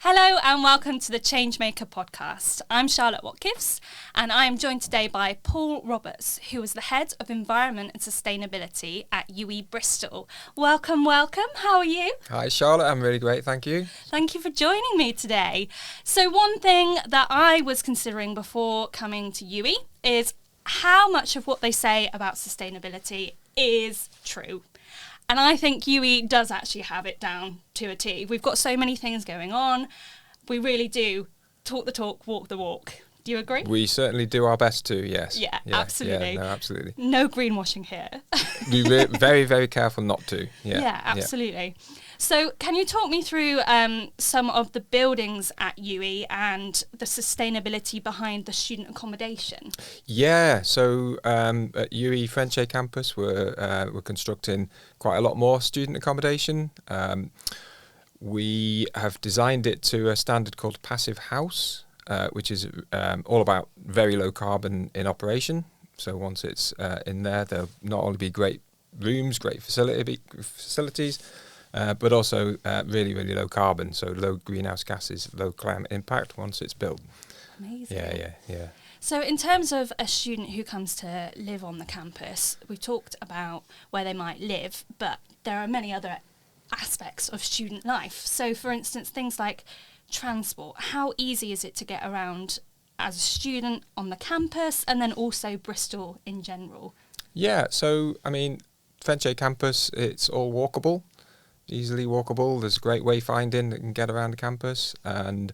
Hello and welcome to the Changemaker Podcast. I'm Charlotte Watkiss and I am joined today by Paul Roberts, who is the Head of Environment and Sustainability at UE Bristol. Welcome. How are you? Hi Charlotte, I'm really great, thank you. Thank you for joining me today. So one thing that I was considering before coming to UE is how much of what they say about sustainability is true. And I think UE does actually have it down to a T. We've got so many things going on. We really do talk the talk, walk the walk. Do you agree? We certainly do our best to, yes. Yeah, absolutely. Yeah, no, absolutely. No greenwashing here. We're very, very careful not to. Yeah, absolutely. Yeah. So can you talk me through some of the buildings at UE and the sustainability behind the student accommodation? Yeah, so at UE French campus, we're constructing quite a lot more student accommodation. We have designed it to a standard called Passive House, which is all about very low carbon in operation. So once it's in there, there'll not only be great rooms, great facilities, but also really, really low carbon, so low greenhouse gases, low climate impact once it's built. Amazing. Yeah. So in terms of a student who comes to live on the campus, we've talked about where they might live, but there are many other aspects of student life. So for instance, things like transport. How easy is it to get around as a student on the campus and then also Bristol in general? Yeah, so I mean, French campus, it's all walkable. Easily walkable. There's great wayfinding that can get around the campus, and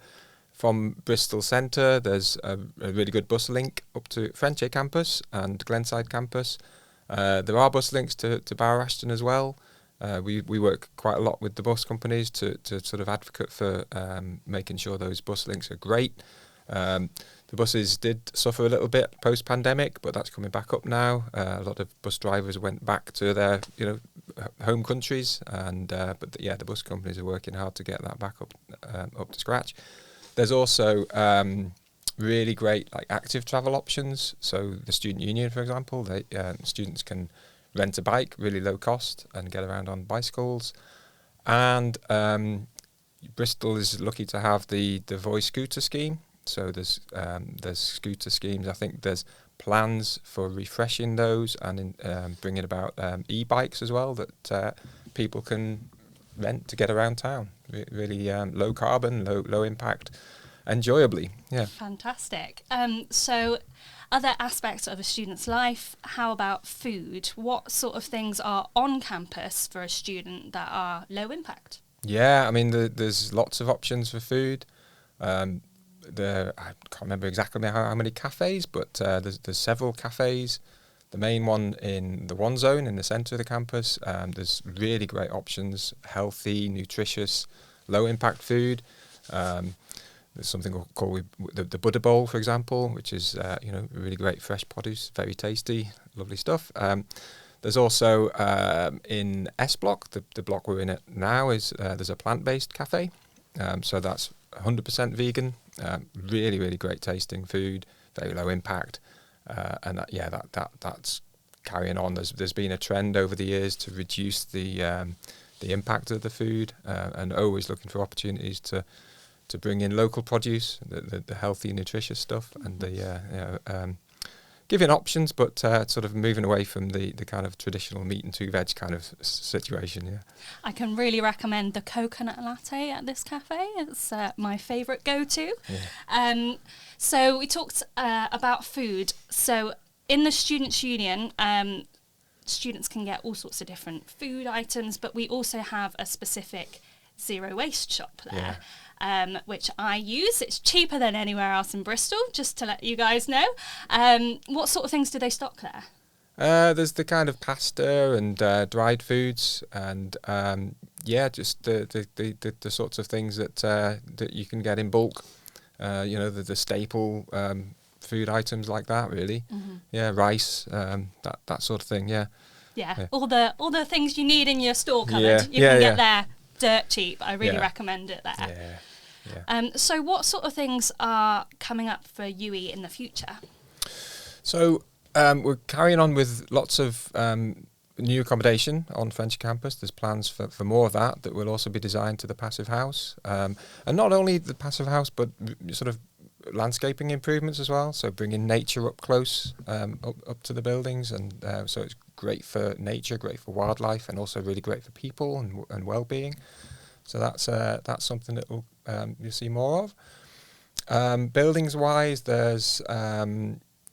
from Bristol Centre there's a really good bus link up to French campus and Glenside campus. There are bus links to Bower Ashton as well. We work quite a lot with the bus companies to sort of advocate for making sure those bus links are great. The buses did suffer a little bit post-pandemic, but that's coming back up now. A lot of bus drivers went back to their, home countries, and the bus companies are working hard to get that back up to scratch. There's also really great active travel options. So the student union, for example, students can rent a bike, really low cost, and get around on bicycles. And Bristol is lucky to have the Voice scooter scheme. So there's scooter schemes. I think there's plans for refreshing those and bringing about e-bikes as well that people can rent to get around town. Really low carbon, low impact, enjoyably. Yeah. Fantastic. So other aspects of a student's life, how about food? What sort of things are on campus for a student that are low impact? Yeah, I mean, there's lots of options for food. I can't remember exactly how many cafes, but there's several cafes. The main one in the one zone in the centre of the campus. There's really great options, healthy, nutritious, low impact food. There's something called the Buddha Bowl, for example, which is really great fresh produce, very tasty, lovely stuff. There's also in S Block, the block we're in it now, is there's a plant-based cafe. So that's 100% vegan, really, really great tasting food, very low impact, and that's carrying on. There's been a trend over the years to reduce the impact of the food, and always looking for opportunities to bring in local produce, the healthy, nutritious stuff, and giving options, but sort of moving away from the kind of traditional meat and two veg kind of situation. Yeah, I can really recommend the coconut latte at this cafe. It's my favourite go-to. Yeah. So we talked about food. So in the Students' Union, students can get all sorts of different food items, but we also have a specific zero waste shop there. Yeah. Which I use. It's cheaper than anywhere else in Bristol, just to let you guys know. What sort of things do they stock there? There's the kind of pasta and dried foods, and just the sorts of things that you can get in bulk. The staple food items like that, really. Mm-hmm. Yeah, rice, that sort of thing. Yeah. All the things you need in your store cupboard. You can get there dirt cheap. I really recommend it there. Yeah. So what sort of things are coming up for UE in the future? So we're carrying on with lots of new accommodation on French campus. There's plans for more of that will also be designed to the passive house. And not only the passive house, but sort of landscaping improvements as well. So bringing nature up close, up to the buildings. And so it's great for nature, great for wildlife, and also really great for people and well-being. So that's something that you'll see more of. Buildings-wise, there's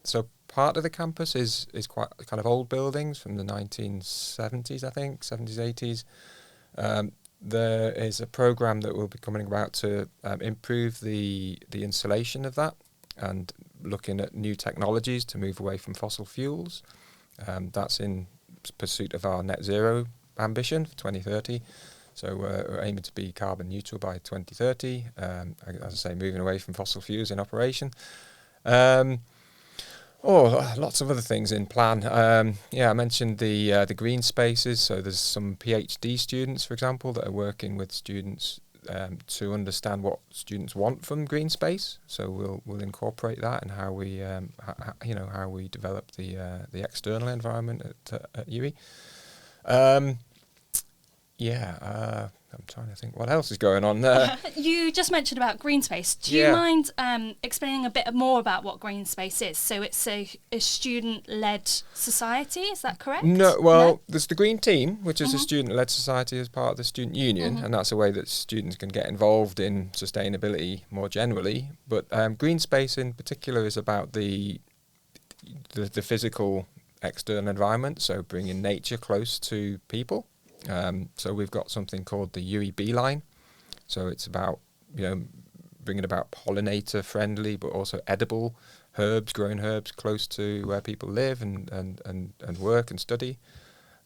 so part of the campus is quite kind of old buildings from the 1970s, I think, 70s, 80s. There is a program that will be coming about to improve the insulation of that, and looking at new technologies to move away from fossil fuels. That's in pursuit of our net zero ambition for 2030. So we're aiming to be carbon neutral by 2030. As I say, moving away from fossil fuels in operation. Lots of other things in plan. I mentioned the green spaces. So there's some PhD students, for example, that are working with students to understand what students want from green space. So we'll incorporate that in how we how we develop the external environment at UWE. I'm trying to think what else is going on there. You just mentioned about green space. Do you mind explaining a bit more about what green space is? So it's a student-led society, is that correct? No, there's the Green Team, which is a student-led society as part of the student union, and that's a way that students can get involved in sustainability more generally. But green space in particular is about the physical external environment, so bringing nature close to people. So we've got something called the UWE Bee Line. So it's about bringing about pollinator friendly but also edible growing herbs close to where people live and work and study.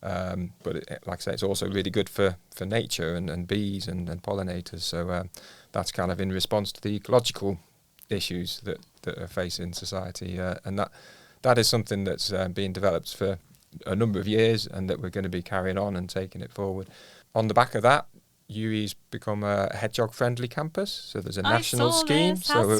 But like I say, it's also really good for nature and bees and pollinators. So that's kind of in response to the ecological issues that are facing society, and that is something that's being developed for a number of years, and that we're going to be carrying on and taking it forward. On the back of that, UWE's become a hedgehog-friendly campus, so there's a national scheme. So we're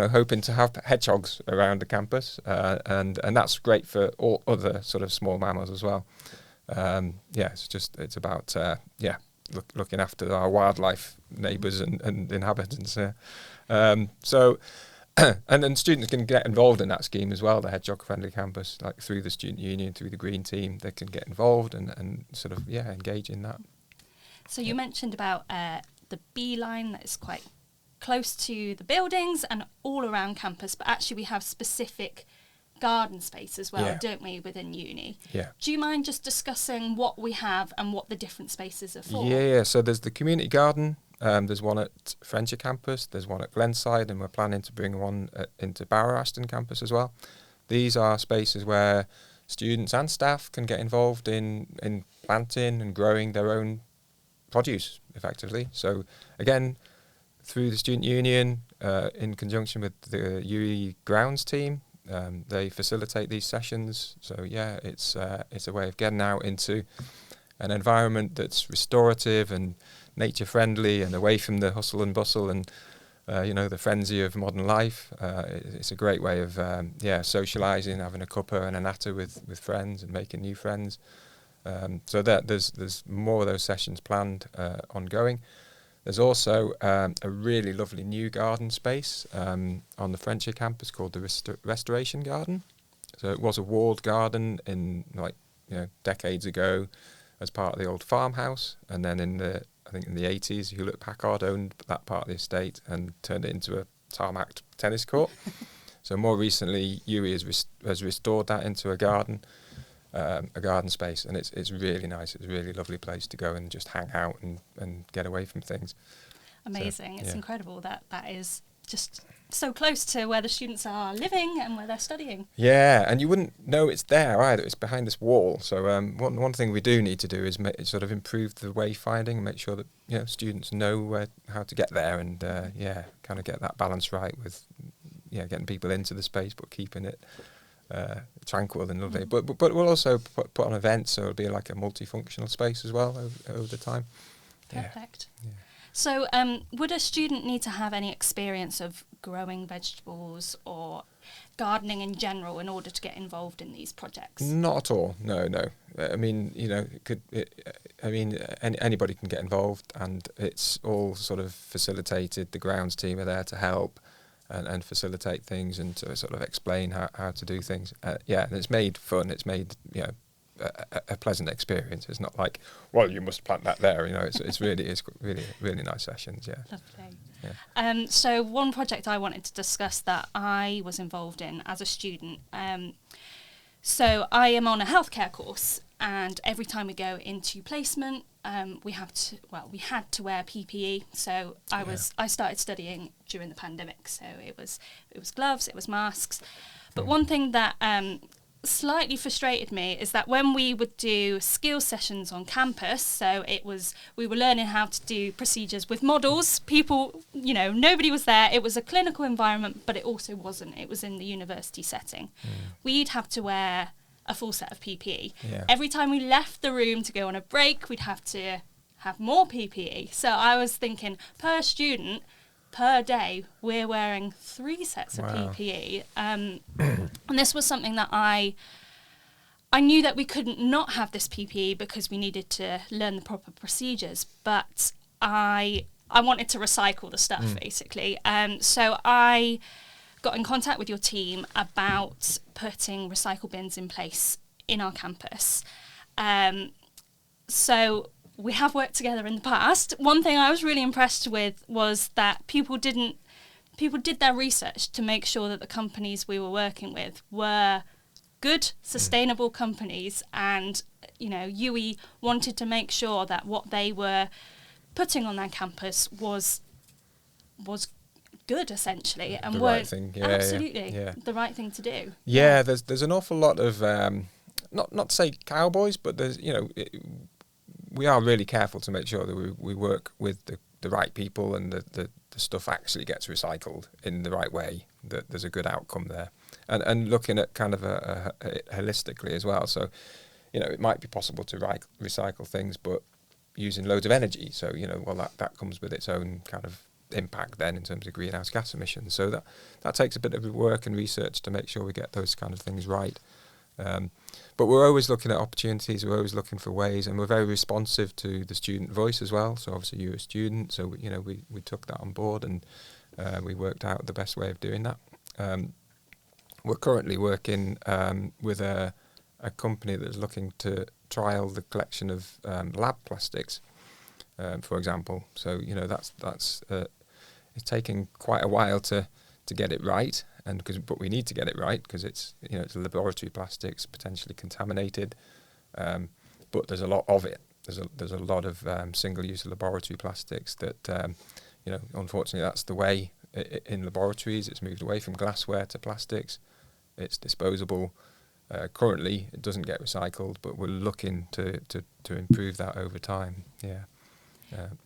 hoping to have hedgehogs around the campus, and that's great for all other sort of small mammals as well. It's about looking after our wildlife neighbours and inhabitants. And then students can get involved in that scheme as well, the hedgehog-friendly campus, like through the student union, through the Green Team. They can get involved and sort of engage in that. So you mentioned about the bee line that is quite close to the buildings and all around campus, but actually we have specific garden space as well, don't we, within uni? Yeah. Do you mind just discussing what we have and what the different spaces are for? Yeah. So there's the community garden. There's one at French campus, there's one at Glenside, and we're planning to bring one into Barrow Ashton campus as well. These are spaces where students and staff can get involved in planting and growing their own produce effectively. So again, through the student union, in conjunction with the UWE grounds team, they facilitate these sessions. So it's a way of getting out into an environment that's restorative and nature friendly and away from the hustle and bustle and the frenzy of modern life. It's a great way of socialising, having a cuppa and a natter with friends and making new friends. So there's more of those sessions planned, ongoing. There's also a really lovely new garden space on the French campus called the Restoration Garden. So it was a walled garden in decades ago as part of the old farmhouse, and then in the 80s, Hewlett-Packard owned that part of the estate and turned it into a tarmac tennis court. So more recently, UWE has restored that into a garden space, and it's really nice. It's a really lovely place to go and just hang out and get away from things. Amazing. It's incredible that is just so close to where the students are living and where they're studying. Yeah, and you wouldn't know it's there either. It's behind this wall. So one thing we do need to do is sort of improve the wayfinding and make sure that students know how to get there, and kind of get that balance right with getting people into the space but keeping it tranquil and lovely. But we'll also put on events, so it'll be like a multifunctional space as well over the time. Perfect. Yeah. So would a student need to have any experience of growing vegetables or gardening in general in order to get involved in these projects? Not at all. No. I mean, anybody can get involved, and it's all sort of facilitated. The grounds team are there to help and facilitate things and to sort of explain how to do things. And it's made fun. It's made a pleasant experience. It's not like, well, you must plant that there. It's really nice sessions. Yeah. Lovely. Yeah. So one project I wanted to discuss that I was involved in as a student. So I am on a healthcare course, and every time we go into placement, we had to wear PPE. So I started studying during the pandemic. So it was gloves, it was masks. But one thing that slightly frustrated me is that when we would do skill sessions on campus, so we were learning how to do procedures with models. People, nobody was there. It was a clinical environment, but it also wasn't. It was in the university setting. We'd have to wear a full set of PPE. Yeah. Every time we left the room to go on a break, we'd have to have more PPE. So I was thinking, per student, per day, we're wearing 3 sets of PPE. And this was something that I knew that we couldn't not have this PPE because we needed to learn the proper procedures, but I wanted to recycle the stuff, basically. So I got in contact with your team about putting recycle bins in place in our campus. So we have worked together in the past. One thing I was really impressed with was that people did their research to make sure that the companies we were working with were good, sustainable companies, and UE wanted to make sure that what they were putting on their campus was good, essentially, and the right thing. The right thing to do. Yeah, there's an awful lot of not to say cowboys, but there's we are really careful to make sure that we work with the right people, and the stuff actually gets recycled in the right way, that there's a good outcome there. And looking at kind of holistically as well. So, it might be possible to recycle things, but using loads of energy. So, that comes with its own kind of impact then in terms of greenhouse gas emissions. So that takes a bit of work and research to make sure we get those kind of things right. But we're always looking at opportunities, we're always looking for ways, and we're very responsive to the student voice as well. So obviously you're a student, so we took that on board, and we worked out the best way of doing that. We're currently working with a company that's looking to trial the collection of lab plastics, for example. So that's it's taking quite a while to get it right. But we need to get it right because it's laboratory plastics, potentially contaminated, but there's a lot of it. There's a lot of single-use laboratory plastics that unfortunately that's the way in laboratories. It's moved away from glassware to plastics. It's disposable. Currently, it doesn't get recycled, but we're looking to improve that over time. Yeah.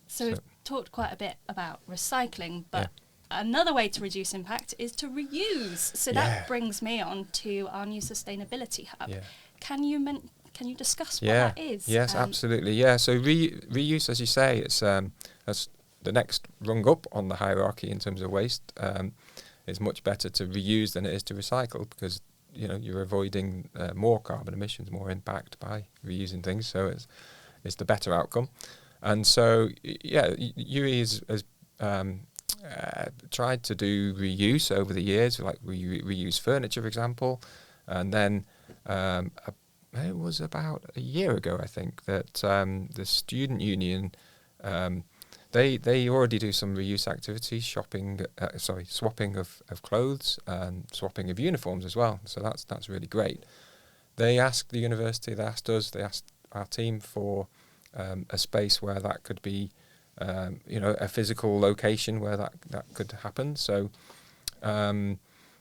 So we've talked quite a bit about recycling, but another way to reduce impact is to reuse. So that brings me on to our new sustainability hub. Yeah. Can you discuss what that is? Yes, absolutely. Yeah. So reuse, as you say, it's that's the next rung up on the hierarchy in terms of waste. It's much better to reuse than it is to recycle because you're avoiding more carbon emissions, more impact by reusing things. So it's the better outcome. And so UE has tried to do reuse over the years, like we reuse furniture, for example, and then it was about a year ago, I think, that the student union they already do some reuse activities, swapping of clothes and swapping of uniforms as well. So that's really great. They asked the university, they asked our team for a space where that could be. A physical location where that could happen. So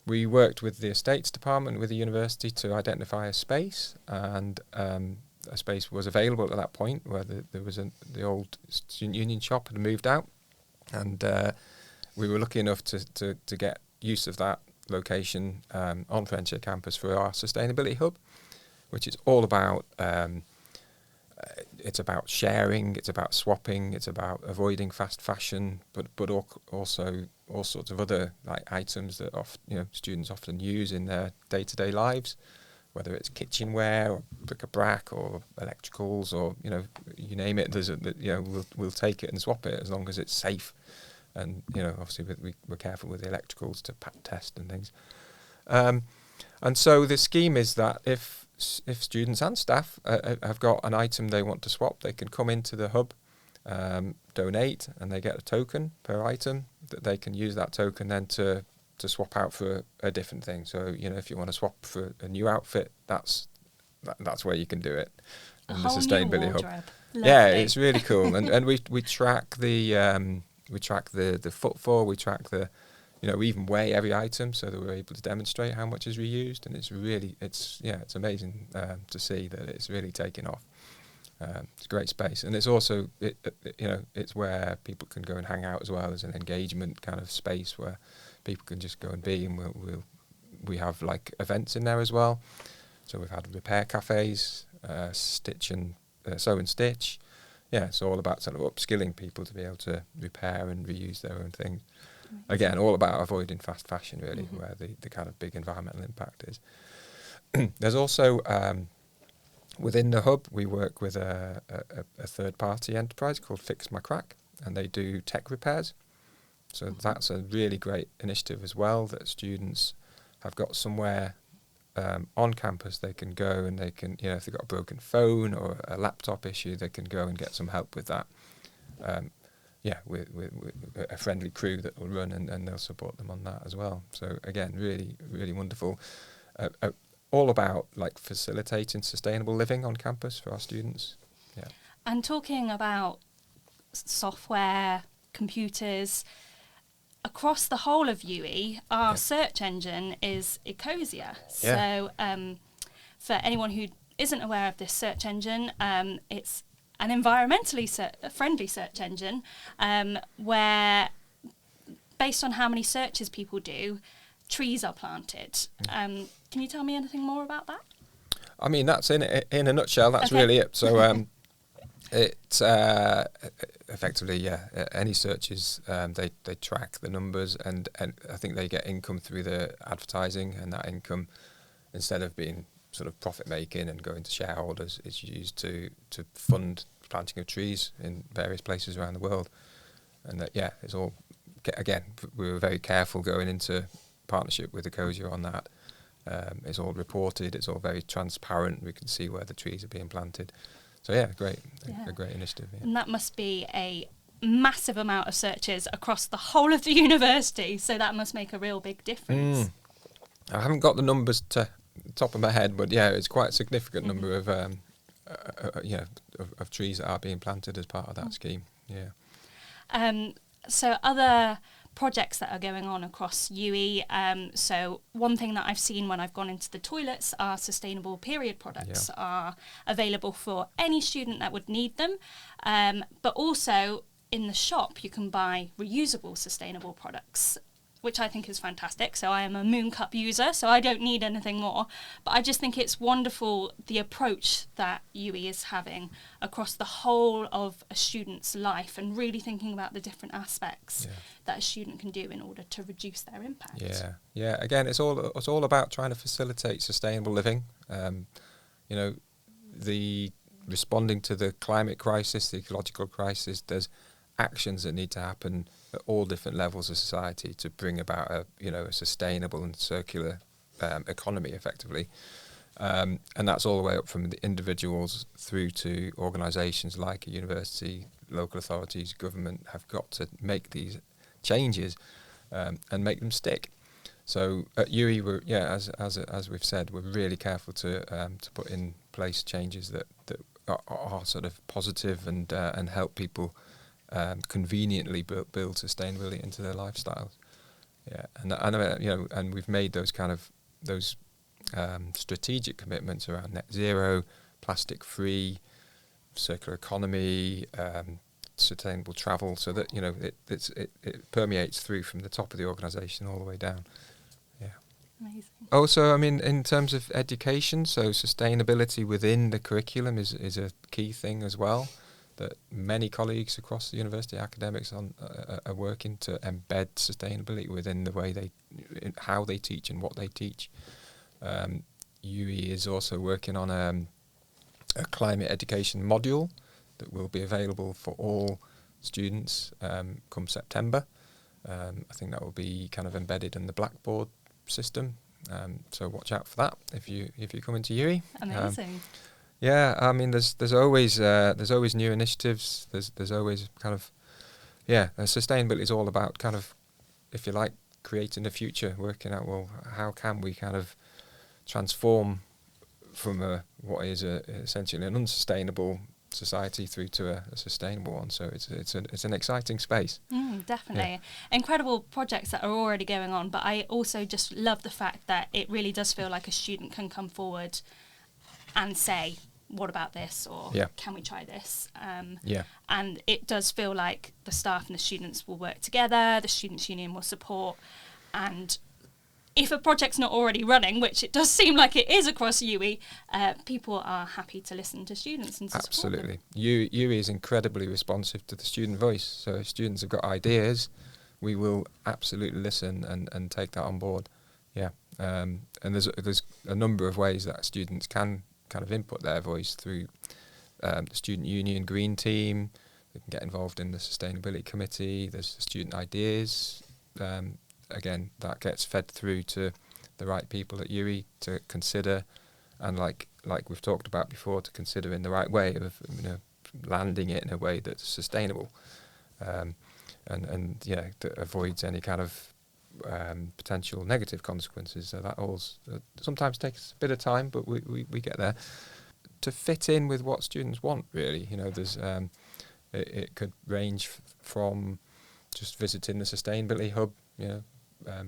we worked with the estates department with the university to identify a space, and a space was available at that point where there was the old student union shop had moved out, and we were lucky enough to get use of that location on Frenchie campus for our sustainability hub, which is all about it's about sharing, it's about swapping, it's about avoiding fast fashion, but also all sorts of other like items that students often use in their day-to-day lives, whether it's kitchenware or bric-a-brac or electricals or you name it. We'll take it and swap it as long as it's safe, and obviously we're careful with the electricals to pat test and things. And so the scheme is that if students and staff have got an item they want to swap, they can come into the hub, donate, and they get a token per item that they can use that token then to swap out for a different thing. So if you want to swap for a new outfit, that's where you can do it. In the sustainability hub. Lovely. Yeah, it's really cool, and we track the footfall, we track the we even weigh every item so that we're able to demonstrate how much is reused, and it's amazing to see that it's really taking off. It's a great space, and it's also it's where people can go and hang out as well as an engagement kind of space where people can just go and be, and we have like events in there as well. So we've had repair cafes, stitch and sew and stitch. Yeah, it's all about sort of upskilling people to be able to repair and reuse their own things. Again, all about avoiding fast fashion, really, where the kind of big environmental impact is. There's also, within the hub, we work with a third-party enterprise called Fix My Crack, and they do tech repairs. So that's a really great initiative as well, that students have got somewhere on campus they can go, and they can, if they've got a broken phone or a laptop issue, they can go and get some help with that. With a friendly crew that will run, and they'll support them on that as well. So again, really, really wonderful. All about like facilitating sustainable living on campus for our students. Yeah. And talking about software, computers, across the whole of UE, our search engine is Ecosia. So for anyone who isn't aware of this search engine, it's an environmentally friendly search engine where, based on how many searches people do, trees are planted. Can you tell me anything more about that? I mean, that's in a nutshell. That's really it. So it's effectively, any searches, they track the numbers, and I think they get income through the advertising, and that income, instead of being sort of profit making and going to shareholders, is used to fund planting of trees in various places around the world. And that, it's all, again, we were very careful going into partnership with Ecosia on that. It's all reported, it's all very transparent, we can see where the trees are being planted. So a great initiative. Yeah. And that must be a massive amount of searches across the whole of the university, so that must make a real big difference. I haven't got the numbers to the top of my head, but it's quite a significant number of of trees that are being planted as part of that scheme. So other projects that are going on across UE, so one thing that I've seen when I've gone into the toilets are sustainable period products are available for any student that would need them, but also in the shop you can buy reusable sustainable products, which I think is fantastic. So I am a Moon Cup user, so I don't need anything more. But I just think it's wonderful, the approach that UE is having across the whole of a student's life, and really thinking about the different aspects that a student can do in order to reduce their impact. Yeah. Again, it's all about trying to facilitate sustainable living. The responding to the climate crisis, the ecological crisis, there's actions that need to happen at all different levels of society to bring about a sustainable and circular economy, effectively, and that's all the way up from the individuals through to organisations like a university, local authorities, government have got to make these changes and make them stick. So at UE, we're as we've said, we're really careful to put in place changes that are sort of positive and help people conveniently build sustainability into their lifestyles. And we've made those strategic commitments around net zero, plastic free, circular economy, sustainable travel, so that it permeates through from the top of the organisation all the way down. Amazing. Also, I mean, in terms of education, so sustainability within the curriculum is a key thing as well, that many colleagues across the university, academics, are working to embed sustainability within the way how they teach and what they teach. UE is also working on a climate education module that will be available for all students come September. I think that will be kind of embedded in the Blackboard system, so watch out for that if you come into UE. Amazing. I mean, there's always new initiatives. There's always kind of sustainability is all about kind of, if you like, creating a future, working out, well, how can we kind of transform from what is essentially an unsustainable society through to a sustainable one. So it's an exciting space. Definitely. Yeah. Incredible projects that are already going on, but I also just love the fact that it really does feel like a student can come forward and say, what about this, or can we try this? And it does feel like the staff and the students will work together, the Students' Union will support, and if a project's not already running, which it does seem like it is across UE, people are happy to listen to students and to support them. Absolutely. UE is incredibly responsive to the student voice. So if students have got ideas, we will absolutely listen and take that on board. Yeah. And there's a number of ways that students can kind of input their voice through the Student Union Green Team. They can get involved in the Sustainability Committee. There's the Student Ideas. Again, that gets fed through to the right people at UE to consider, and like we've talked about before, to consider in the right way of landing it in a way that's sustainable, and that avoids any kind of potential negative consequences. So that all sometimes takes a bit of time, but we get there to fit in with what students want. Really, there's it could range from just visiting the sustainability hub,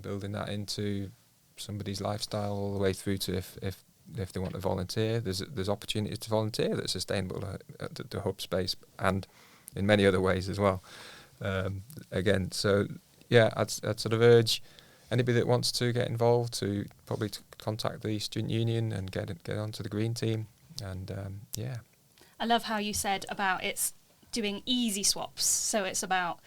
building that into somebody's lifestyle, all the way through to if they want to volunteer. There's opportunities to volunteer that's sustainable at the hub space and in many other ways as well. Again, so I'd sort of urge anybody that wants to get involved to probably contact the Student Union and get onto the Green Team. And I love how you said about it's doing easy swaps. So it's about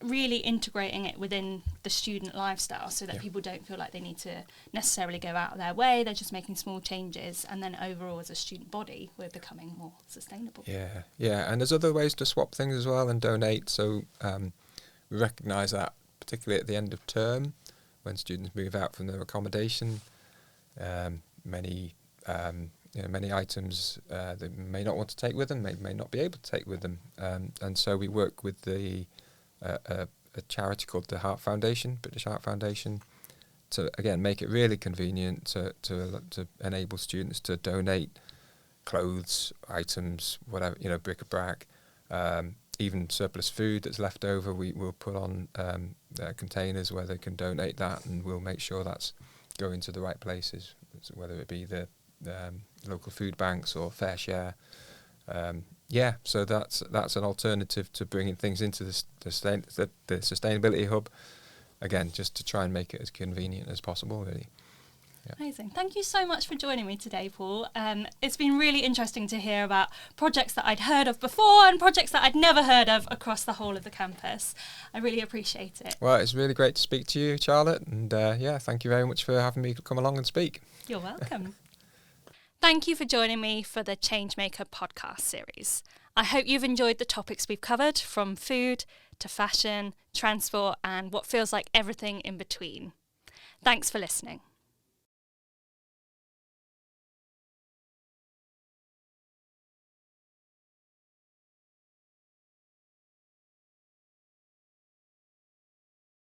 really integrating it within the student lifestyle so that people don't feel like they need to necessarily go out of their way. They're just making small changes, and then overall as a student body we're becoming more sustainable. And there's other ways to swap things as well and donate. So we recognise that particularly at the end of term when students move out from their accommodation, many items they may not want to take with them, may not be able to take with them, and so we work with a charity called the British Heart Foundation, to again make it really convenient to enable students to donate clothes, items, whatever, bric-a-brac, even surplus food that's left over. We will put on containers where they can donate that, and we'll make sure that's going to the right places, whether it be the local food banks or Fair Share. So that's an alternative to bringing things into the sustainability hub. Again, just to try and make it as convenient as possible, really. Yeah. Amazing. Thank you so much for joining me today, Paul. It's been really interesting to hear about projects that I'd heard of before and projects that I'd never heard of across the whole of the campus. I really appreciate it. Well, it's really great to speak to you, Charlotte, and thank you very much for having me come along and speak. You're welcome. Thank you for joining me for the Changemaker podcast series. I hope you've enjoyed the topics we've covered, from food to fashion, transport, and what feels like everything in between. Thanks for listening.